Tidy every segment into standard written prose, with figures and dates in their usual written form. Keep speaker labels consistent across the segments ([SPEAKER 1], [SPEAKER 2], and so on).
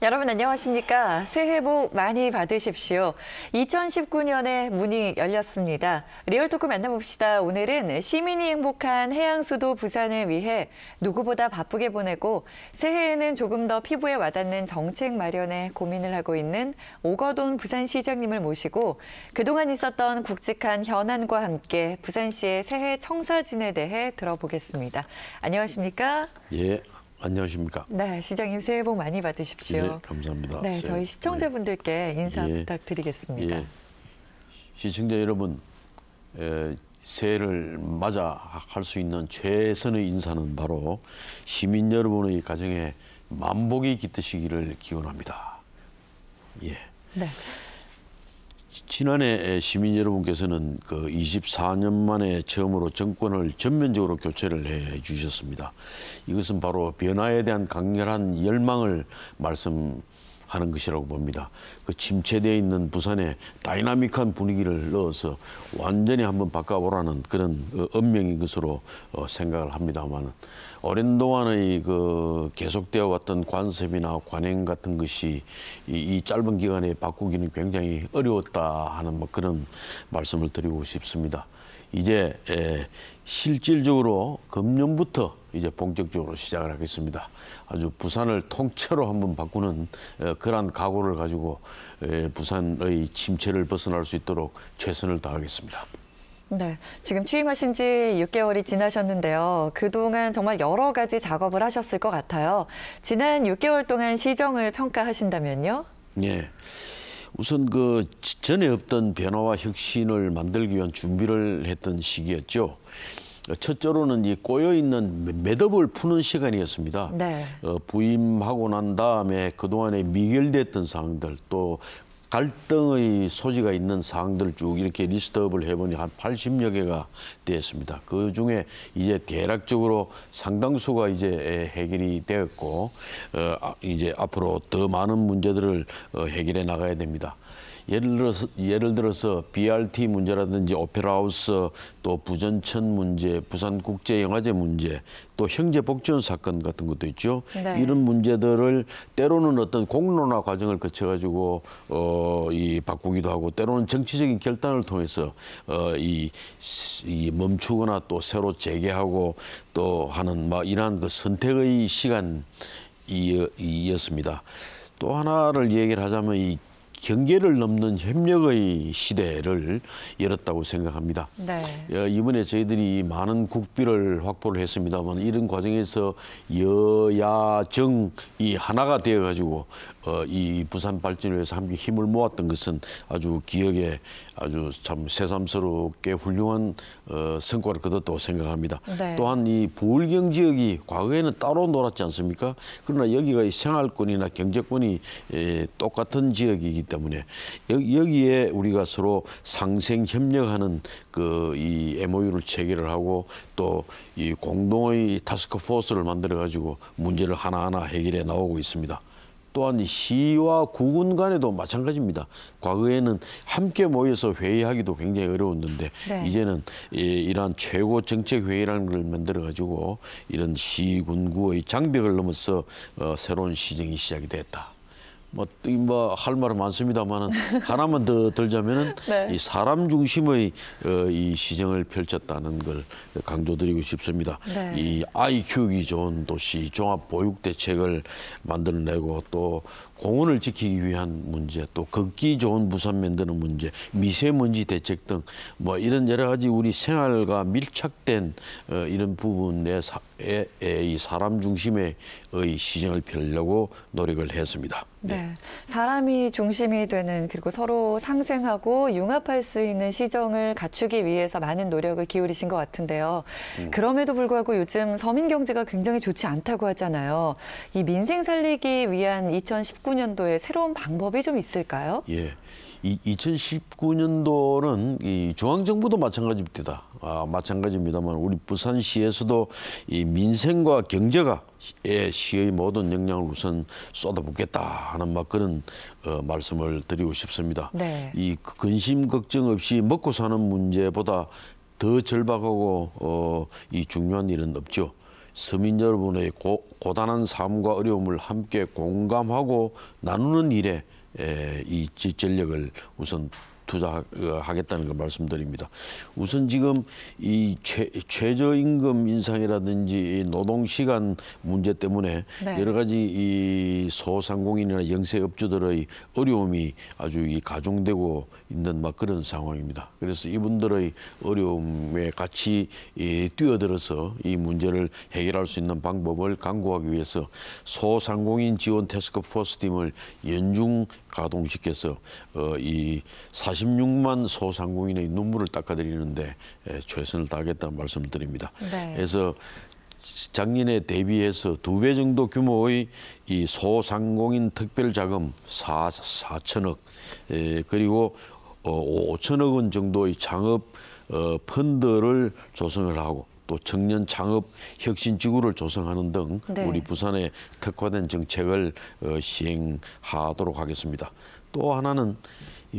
[SPEAKER 1] 여러분 안녕하십니까? 새해 복 많이 받으십시오. 2019년에 문이 열렸습니다. 리얼토크 만나봅시다. 오늘은 시민이 행복한 해양수도 부산을 위해 누구보다 바쁘게 보내고 새해에는 조금 더 피부에 와닿는 정책 마련에 고민을 하고 있는 오거돈 부산시장님을 모시고 그동안 있었던 굵직한 현안과 함께 부산시의 새해 청사진에 대해 들어보겠습니다. 안녕하십니까?
[SPEAKER 2] 예. 안녕하십니까.
[SPEAKER 1] 네, 시장님 새해 복 많이 받으십시오.
[SPEAKER 2] 네, 감사합니다.
[SPEAKER 1] 네, 저희 시청자분들께 인사 부탁드리겠습니다.
[SPEAKER 2] 예. 시청자 여러분, 새해를 맞아 할 수 있는 최선의 인사는 바로 시민 여러분의 가정에 만복이 깃드시기를 기원합니다. 예.
[SPEAKER 1] 네.
[SPEAKER 2] 지난해 시민 여러분께서는 그 24년 만에 처음으로 정권을 전면적으로 교체를 해 주셨습니다. 이것은 바로 변화에 대한 강렬한 열망을 말씀하는 것이라고 봅니다. 그 침체되어 있는 부산에 다이나믹한 분위기를 넣어서 완전히 한번 바꿔보라는 그런 운명인 것으로 생각을 합니다만, 오랜 동안의 그 계속되어 왔던 관습이나 관행 같은 것이 이 짧은 기간에 바꾸기는 굉장히 어려웠다 하는 그런 말씀을 드리고 싶습니다. 이제 실질적으로 금년부터 이제 본격적으로 시작을 하겠습니다. 아주 부산을 통째로 한번 바꾸는 그러한 각오를 가지고 부산의 침체를 벗어날 수 있도록 최선을 다하겠습니다.
[SPEAKER 1] 네, 지금 취임하신 지 6개월이 지나셨는데요. 그동안 정말 여러 가지 작업을 하셨을 것 같아요. 지난 6개월 동안 시정을 평가하신다면요?
[SPEAKER 2] 네. 우선 그 전에 없던 변화와 혁신을 만들기 위한 준비를 했던 시기였죠. 첫째로는 이 꼬여있는 매듭을 푸는 시간이었습니다.
[SPEAKER 1] 네.
[SPEAKER 2] 부임하고 난 다음에 그동안에 미결됐던 사항들, 또 갈등의 소지가 있는 사항들 쭉 이렇게 리스트업을 해보니 한 80여 개가 되었습니다. 그 중에 이제 대략적으로 상당수가 이제 해결이 되었고, 이제 앞으로 더 많은 문제들을 해결해 나가야 됩니다. 예를 들어서 BRT 문제라든지 오페라 하우스, 또 부전천 문제, 부산국제영화제 문제, 또 형제복지원 사건 같은 것도 있죠.
[SPEAKER 1] 네.
[SPEAKER 2] 이런 문제들을 때로는 어떤 공론화 과정을 거쳐가지고 이 바꾸기도 하고, 때로는 정치적인 결단을 통해서 이 멈추거나 또 새로 재개하고 또 하는 이러한 그 선택의 시간이었습니다. 또 하나를 얘기를 하자면 이 경계를 넘는 협력의 시대를 열었다고 생각합니다.
[SPEAKER 1] 네.
[SPEAKER 2] 이번에 저희들이 많은 국비를 확보를 했습니다만, 이런 과정에서 여야정이 하나가 되어가지고 이 부산 발전을 위해서 함께 힘을 모았던 것은 아주 기억에 아주 참 새삼스럽게 훌륭한 성과를 거뒀다고 생각합니다.
[SPEAKER 1] 네.
[SPEAKER 2] 또한 이 부울경 지역이 과거에는 따로 놀았지 않습니까? 그러나 여기가 이 생활권이나 경제권이 똑같은 지역이기 때문에 여기에 우리가 서로 상생 협력하는 그 이 MOU를 체결을 하고 또 이 공동의 타스크포스를 만들어 가지고 문제를 하나하나 해결해 나오고 있습니다. 또한 시와 구군 간에도 마찬가지입니다. 과거에는 함께 모여서 회의하기도 굉장히 어려웠는데,
[SPEAKER 1] 네.
[SPEAKER 2] 이제는 이러한 최고 정책 회의라는 걸 만들어 가지고 이런 시, 군, 구의 장벽을 넘어서 새로운 시정이 시작이 됐다. 할 말은 많습니다만은 하나만 더 들자면은
[SPEAKER 1] 네.
[SPEAKER 2] 이 사람 중심의 이 시정을 펼쳤다는 걸 강조드리고 싶습니다.
[SPEAKER 1] 네.
[SPEAKER 2] 이 아이 키우기 좋은 도시 종합 보육 대책을 만들어내고, 또 공원을 지키기 위한 문제, 또 걷기 좋은 부산 만드는 문제, 미세먼지 대책 등 이런 여러 가지 우리 생활과 밀착된 이런 부분에 이 사람 중심의 시정을 펴려고 노력을 했습니다.
[SPEAKER 1] 네. 사람이 중심이 되는, 그리고 서로 상생하고 융합할 수 있는 시정을 갖추기 위해서 많은 노력을 기울이신 것 같은데요. 그럼에도 불구하고 요즘 서민 경제가 굉장히 좋지 않다고 하잖아요. 이 민생 살리기 위한 2019년도에 새로운 방법이 좀 있을까요?
[SPEAKER 2] 예. 2019년도는 이 중앙정부도 마찬가지입니다. 마찬가지입니다만 우리 부산시에서도 이 민생과 경제가 시의 모든 역량을 우선 쏟아붓겠다 하는 그런 말씀을 드리고 싶습니다.
[SPEAKER 1] 네.
[SPEAKER 2] 이 근심 걱정 없이 먹고 사는 문제보다 더 절박하고 이 중요한 일은 없죠. 서민 여러분의 고단한 삶과 어려움을 함께 공감하고 나누는 일에 이 전력을 우선 투자하겠다는 걸 말씀드립니다. 우선 지금 이 최저임금 인상이라든지 노동 시간 문제 때문에
[SPEAKER 1] 네.
[SPEAKER 2] 여러 가지 이 소상공인이나 영세업주들의 어려움이 아주 가중되고 있는 막 그런 상황입니다. 그래서 이분들의 어려움에 같이 뛰어들어서 이 문제를 해결할 수 있는 방법을 강구하기 위해서 소상공인 지원 태스크포스 팀을 연중 가동시켜서 이 46만 소상공인의 눈물을 닦아드리는데 최선을 다하겠다는 말씀드립니다.
[SPEAKER 1] 네.
[SPEAKER 2] 그래서 작년에 대비해서 2배 정도 규모의 이 소상공인 특별자금 4천억 그리고 5천억 원 정도의 창업 펀드를 조성을 하고 또 청년 창업 혁신 지구를 조성하는 등
[SPEAKER 1] 네.
[SPEAKER 2] 우리 부산에 특화된 정책을 시행하도록 하겠습니다. 또 하나는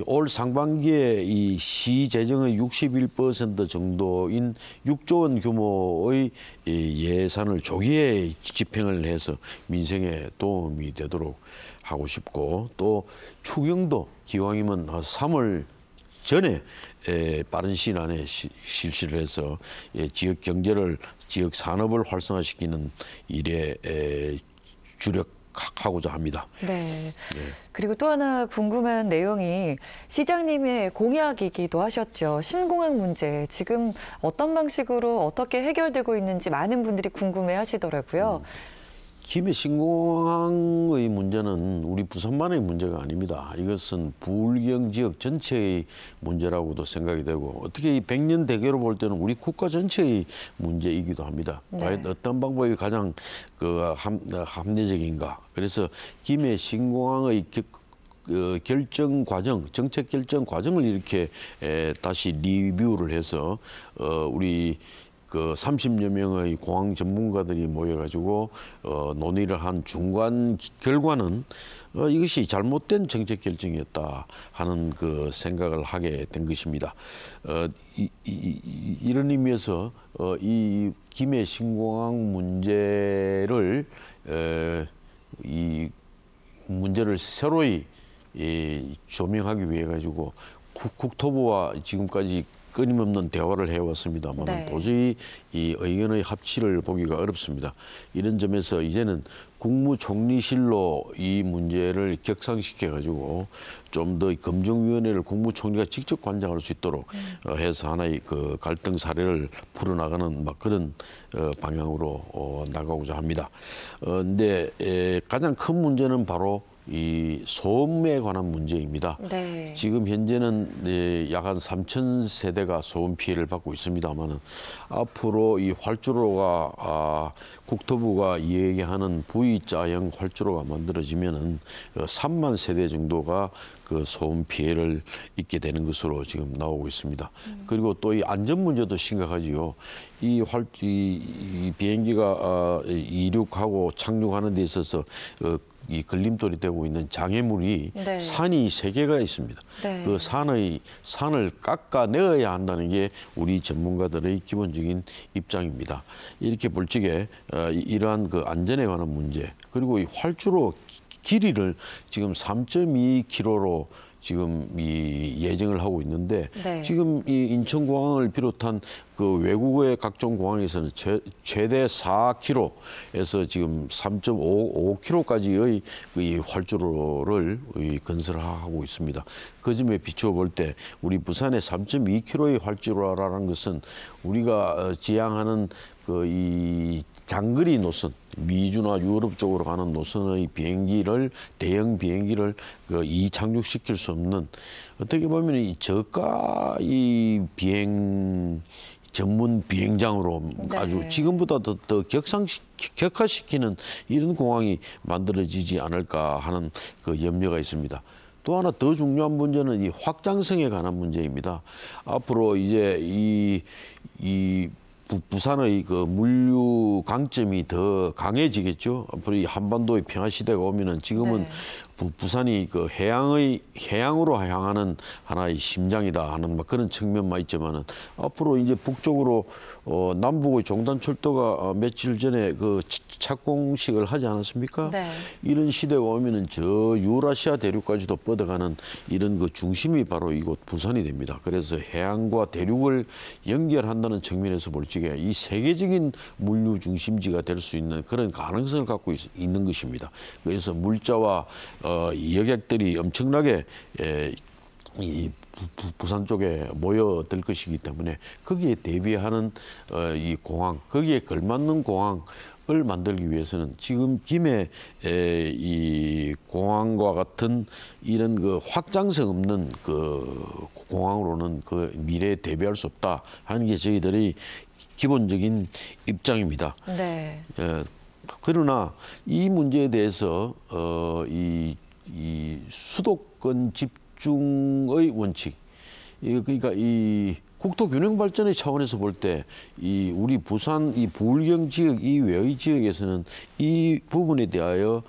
[SPEAKER 2] 올 상반기에 이 시 재정의 61% 정도인 6조 원 규모의 예산을 조기에 집행을 해서 민생에 도움이 되도록 하고 싶고 또 추경도 기왕이면 3월 전에 빠른 시일 안에 실시를 해서 지역 경제를 지역 산업을 활성화시키는 일에 주력하고자 합니다.
[SPEAKER 1] 네. 그리고 또 하나 궁금한 내용이 시장님의 공약이기도 하셨죠. 신공항 문제 지금 어떤 방식으로 어떻게 해결되고 있는지 많은 분들이 궁금해하시더라고요.
[SPEAKER 2] 김해 신공항의 문제는 우리 부산만의 문제가 아닙니다. 이것은 부울경 지역 전체의 문제라고도 생각이 되고 어떻게 이 100년 대계로 볼 때는 우리 국가 전체의 문제이기도 합니다.
[SPEAKER 1] 네.
[SPEAKER 2] 과연 어떤 방법이 가장 합리적인가. 그래서 김해 신공항의 결정 과정, 정책 결정 과정을 이렇게 다시 리뷰를 해서 우리 30여 명의 공항 전문가들이 모여가지고 논의를 한 중간 결과는 이것이 잘못된 정책 결정이었다 하는 그 생각을 하게 된 것입니다. 이런 의미에서 이 김해 신공항 문제를 이 문제를 새로이 조명하기 위해 가지고 국토부와 지금까지 끊임없는 대화를 해왔습니다만
[SPEAKER 1] 네.
[SPEAKER 2] 도저히 이 의견의 합치를 보기가 어렵습니다. 이런 점에서 이제는 국무총리실로 이 문제를 격상시켜 가지고 좀 더 검증위원회를 국무총리가 직접 관장할 수 있도록 해서 하나의 그 갈등 사례를 풀어나가는 막 그런 방향으로 나가고자 합니다. 근데 가장 큰 문제는 바로 이 소음에 관한 문제입니다.
[SPEAKER 1] 네.
[SPEAKER 2] 지금 현재는 약 한 3천 세대가 소음 피해를 받고 있습니다만은 앞으로 이 활주로가 국토부가 얘기하는 V자형 활주로가 만들어지면은 3만 세대 정도가 그 소음 피해를 입게 되는 것으로 지금 나오고 있습니다. 그리고 또 이 안전 문제도 심각하지요. 이 비행기가 이륙하고 착륙하는 데 있어서 이 걸림돌이 되고 있는 장애물이
[SPEAKER 1] 네.
[SPEAKER 2] 산이 3개가 있습니다.
[SPEAKER 1] 네.
[SPEAKER 2] 그 산을 깎아내어야 한다는 게 우리 전문가들의 기본적인 입장입니다. 이렇게 볼 적에 이러한 그 안전에 관한 문제 그리고 이 활주로 길이를 지금 3.2km로 지금 이 예정을 하고 있는데
[SPEAKER 1] 네.
[SPEAKER 2] 지금 이 인천공항을 비롯한 그 외국의 각종 공항에서는 최대 4km에서 지금 3.5km까지의 이 활주로를 건설하고 있습니다. 그 점에 비추어 볼 때 우리 부산의 3.2km의 활주로라는 것은 우리가 지향하는 그 이 장거리 노선, 미주나 유럽 쪽으로 가는 노선의 대형 비행기를 이착륙시킬 수 없는 어떻게 보면 이 저가 이 전문 비행장으로
[SPEAKER 1] 네.
[SPEAKER 2] 아주 지금보다 더 격화시키는 이런 공항이 만들어지지 않을까 하는 그 염려가 있습니다. 또 하나 더 중요한 문제는 이 확장성에 관한 문제입니다. 앞으로 이제 이 부산의 그 물류 강점이 더 강해지겠죠. 앞으로 이 한반도의 평화 시대가 오면은 지금은
[SPEAKER 1] 네.
[SPEAKER 2] 부산이 그 해양으로 향하는 하나의 심장이다 하는 막 그런 측면만 있지만은 앞으로 이제 북쪽으로 남북의 종단철도가 며칠 전에 그 착공식을 하지 않았습니까?
[SPEAKER 1] 네.
[SPEAKER 2] 이런 시대가 오면은 저 유라시아 대륙까지도 뻗어가는 이런 그 중심이 바로 이곳 부산이 됩니다. 그래서 해양과 대륙을 연결한다는 측면에서 볼 적에 이 세계적인 물류 중심지가 될 수 있는 그런 가능성을 갖고 있는 것입니다. 그래서 물자와 이 여객들이 엄청나게 이 부산 쪽에 모여들 것이기 때문에 거기에 대비하는 이 공항, 거기에 걸맞는 공항을 만들기 위해서는 지금 김해 이 공항과 같은 이런 그 확장성 없는 그 공항으로는 그 미래에 대비할 수 없다 하는 게 저희들의 기본적인 입장입니다.
[SPEAKER 1] 네.
[SPEAKER 2] 그러나 이 문제에 대해서 이 수도권 집중의 원칙, 그러니까 이 국토 균형 발전의 차원에서 볼 때 이 우리 부산 이 부울경 지역 이외의 지역에서는 이 부분에 대하여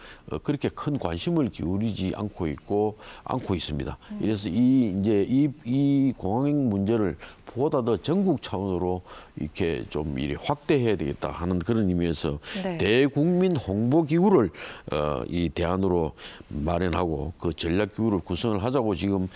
[SPEAKER 2] 그렇게 큰 관심을 기울이지 않고 있습니다. 그래서 이 공항 문제를 보다 더 전국 차원으로 이렇게 좀 이리 확대해야 되겠다 하는 그런 의미에서
[SPEAKER 1] 네.
[SPEAKER 2] 대국민 홍보 기구를 이 대안으로 마련하고 그 전략 기구를 구성을 하자고 지금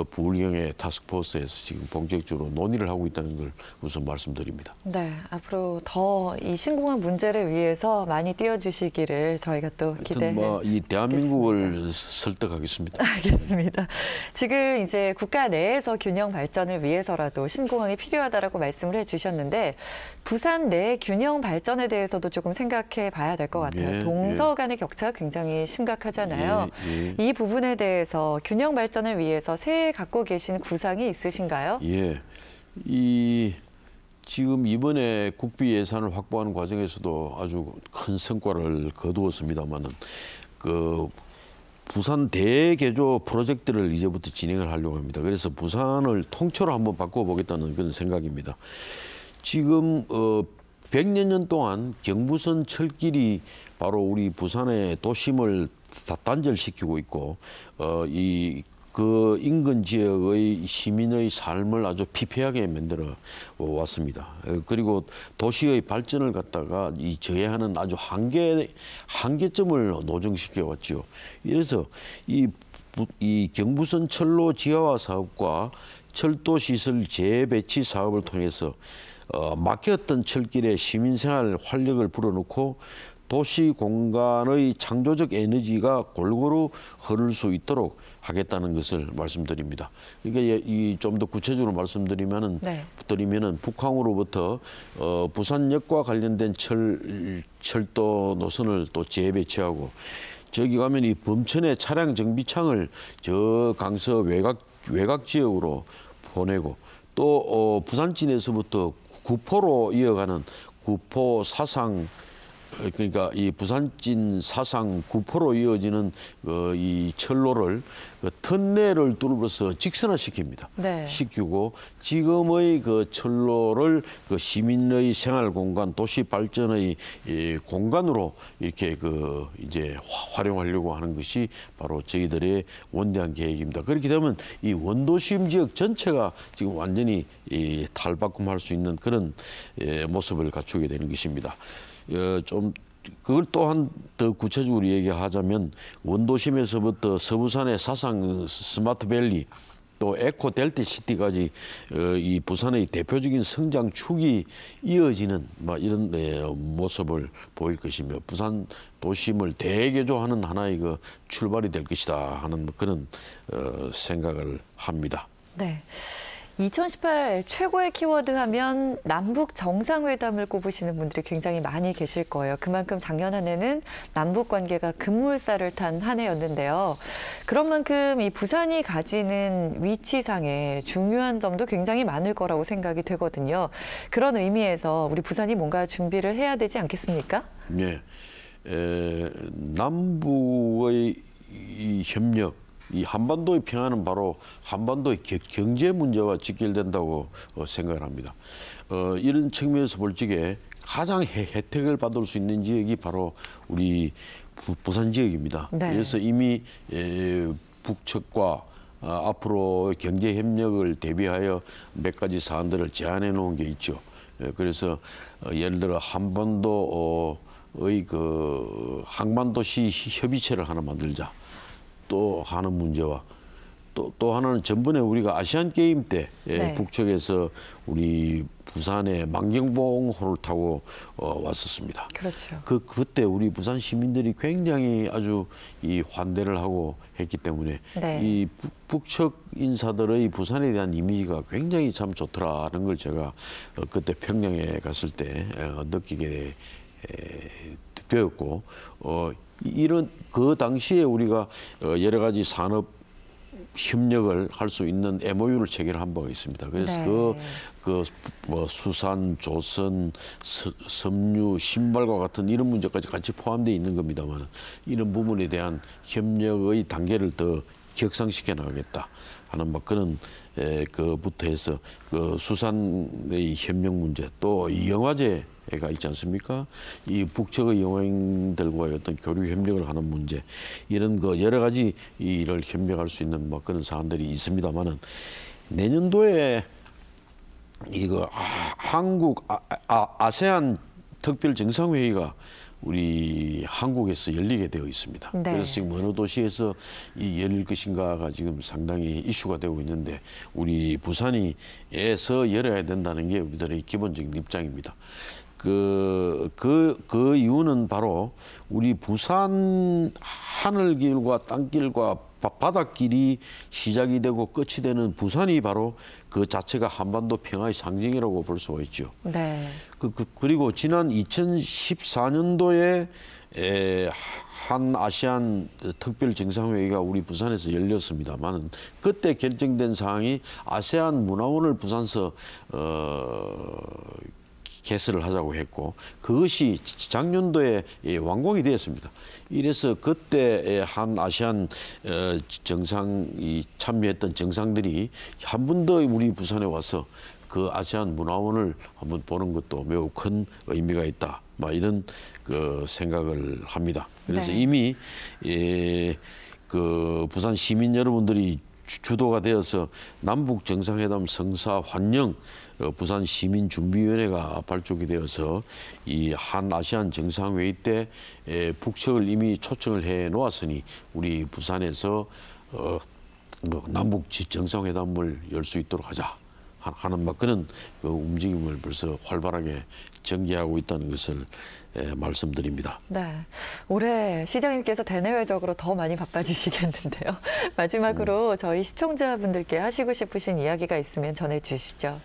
[SPEAKER 2] 부울경의 타스크포스에서 지금 본격적으로 논의를 하고 있다는 걸 우선 말씀드립니다.
[SPEAKER 1] 네, 앞으로 더 이 신공항 문제를 위해서 많이 뛰어주시기를 저희가 또 기대해
[SPEAKER 2] 이 대한민국을 설득하겠습니다.
[SPEAKER 1] 알겠습니다. 지금 이제 국가 내에서 균형 발전을 위해서라도 신공항이 필요하다라고 말씀을 해주셨는데 부산 내 균형 발전에 대해서도 조금 생각해 봐야 될 것 같아요.
[SPEAKER 2] 예,
[SPEAKER 1] 동서 간의 격차가 굉장히 심각하잖아요.
[SPEAKER 2] 예.
[SPEAKER 1] 이 부분에 대해서 균형 발전을 위해서 새해 갖고 계신 구상이 있으신가요?
[SPEAKER 2] 예. 지금 이번에 국비 예산을 확보하는 과정에서도 아주 큰 성과를 거두었습니다만은 그 부산 대개조 프로젝트를 이제부터 진행을 하려고 합니다. 그래서 부산을 통째로 한번 바꿔보겠다는 그런 생각입니다. 지금 100여 년 동안 경부선 철길이 바로 우리 부산의 도심을 단절시키고 있고 그 인근 지역의 시민의 삶을 아주 피폐하게 만들어 왔습니다. 그리고 도시의 발전을 갖다가 저해하는 아주 한계점을 노정시켜 왔죠. 이래서 이 경부선 철로 지하화 사업과 철도 시설 재배치 사업을 통해서 막혔던 철길에 시민생활 활력을 불어넣고 도시 공간의 창조적 에너지가 골고루 흐를 수 있도록 하겠다는 것을 말씀드립니다. 그러니까 좀 더 구체적으로 말씀드리면은 북항으로부터 부산역과 관련된 철도 노선을 또 재배치하고 저기 가면 이 범천의 차량 정비창을 저 강서 외곽 지역으로 보내고 또 부산진에서부터 구포로 이어가는 구포 사상 그러니까 이 부산진 사상 구포로 이어지는 이 철로를 터널을 뚫어서 직선화시킵니다.
[SPEAKER 1] 네.
[SPEAKER 2] 시키고 지금의 그 철로를 그 시민의 생활 공간, 도시 발전의 공간으로 이렇게 이제 활용하려고 하는 것이 바로 저희들의 원대한 계획입니다. 그렇게 되면 이 원도심 지역 전체가 지금 완전히 탈바꿈할 수 있는 그런 모습을 갖추게 되는 것입니다. 좀 그걸 또한 더 구체적으로 얘기하자면 원도심에서부터 서부산의 사상 스마트밸리 또 에코 델타 시티까지 이 부산의 대표적인 성장 축이 이어지는 이런 모습을 보일 것이며 부산 도심을 대개조하는 하나의 출발이 될 것이다 하는 그런 생각을 합니다.
[SPEAKER 1] 네. 2018 최고의 키워드 하면 남북 정상회담을 꼽으시는 분들이 굉장히 많이 계실 거예요. 그만큼 작년 한 해는 남북 관계가 급물살을 탄 한 해였는데요. 그런 만큼 이 부산이 가지는 위치상의 중요한 점도 굉장히 많을 거라고 생각이 되거든요. 그런 의미에서 우리 부산이 뭔가 준비를 해야 되지 않겠습니까?
[SPEAKER 2] 네. 남북의 이 협력, 이 한반도의 평화는 바로 한반도의 경제 문제와 직결된다고 생각을 합니다. 이런 측면에서 볼 적에 가장 혜택을 받을 수 있는 지역이 바로 우리 부산 지역입니다.
[SPEAKER 1] 네.
[SPEAKER 2] 그래서 이미 북측과 앞으로 경제 협력을 대비하여 몇 가지 사안들을 제안해 놓은 게 있죠. 그래서 예를 들어 한반도의 그 항만도시 협의체를 하나 만들자. 또 하는 문제와 또 하나는 전번에 우리가 아시안 게임 때
[SPEAKER 1] 네.
[SPEAKER 2] 북측에서 우리 부산에 만경봉호를 타고 왔었습니다.
[SPEAKER 1] 그렇죠.
[SPEAKER 2] 그때 우리 부산 시민들이 굉장히 아주 이 환대를 하고 했기 때문에
[SPEAKER 1] 네.
[SPEAKER 2] 이 북측 인사들의 부산에 대한 이미지가 굉장히 참 좋더라는 걸 제가 그때 평양에 갔을 때 느끼게 되었고 이런 그 당시에 우리가 여러 가지 산업 협력을 할 수 있는 MOU를 체결을 한 바가 있습니다. 그래서
[SPEAKER 1] 네.
[SPEAKER 2] 뭐 수산, 조선, 섬유, 신발과 같은 이런 문제까지 같이 포함되어 있는 겁니다만 이런 부분에 대한 협력의 단계를 더 격상시켜 나가겠다 하는 뭐 그런 그부터 해서 그 수산의 협력 문제 또 영화제가 있지 않습니까? 이 북측의 영화인들과의 어떤 교류 협력을 하는 문제 이런 그 여러 가지 일을 협력할 수 있는 뭐 그런 사안들이 있습니다만은 내년도에 이거 한국 아세안 특별 정상회의가 우리 한국에서 열리게 되어 있습니다.
[SPEAKER 1] 네.
[SPEAKER 2] 그래서 지금 어느 도시에서 이 열릴 것인가가 지금 상당히 이슈가 되고 있는데 우리 부산에서 열어야 된다는 게 우리들의 기본적인 입장입니다. 그 이유는 바로 우리 부산 하늘길과 땅길과 바닷길이 시작이 되고 끝이 되는 부산이 바로 그 자체가 한반도 평화의 상징이라고 볼 수가 있죠.
[SPEAKER 1] 네.
[SPEAKER 2] 그리고 지난 2014년도에 한 아시안 특별 정상회의가 우리 부산에서 열렸습니다만은 그때 결정된 사항이 아세안 문화원을 부산서 개설을 하자고 했고 그것이 작년도에 완공이 되었습니다. 이래서 그때 한 아시안 정상이 참여했던 정상들이 한 번 더 우리 부산에 와서 그 아시안 문화원을 한번 보는 것도 매우 큰 의미가 있다. 막 이런 그 생각을 합니다. 그래서
[SPEAKER 1] 네.
[SPEAKER 2] 이미 그 부산 시민 여러분들이 주도가 되어서 남북 정상회담 성사 환영 부산 시민준비위원회가 발족이 되어서 이 한 아시안 정상회의 때 북측을 이미 초청을 해 놓았으니 우리 부산에서 남북 정상회담을 열 수 있도록 하자 하는 막 그런 그 움직임을 벌써 활발하게 전개하고 있다는 것을 말씀드립니다.
[SPEAKER 1] 네, 올해 시장님께서 대내외적으로 더 많이 바빠지시겠는데요. 마지막으로 저희 시청자분들께 하시고 싶으신 이야기가 있으면 전해주시죠.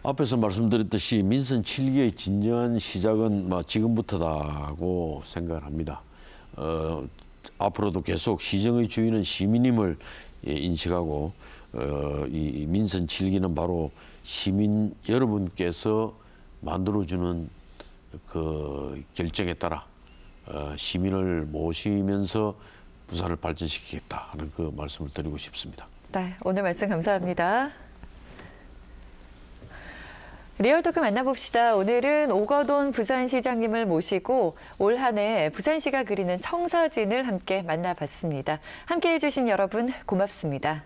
[SPEAKER 2] 앞에서 말씀드렸듯이 민선 7기의 진정한 시작은 지금부터다고 생각을 합니다. 앞으로도 계속 시정의 주인은 시민임을 인식하고 이 민선 7기는 바로 시민 여러분께서 만들어주는 그 결정에 따라 시민을 모시면서 부산을 발전시키겠다 하는 그 말씀을 드리고 싶습니다.
[SPEAKER 1] 네, 오늘 말씀 감사합니다. 리얼토크 만나봅시다. 오늘은 오거돈 부산시장님을 모시고 올 한 해 부산시가 그리는 청사진을 함께 만나봤습니다. 함께해 주신 여러분 고맙습니다.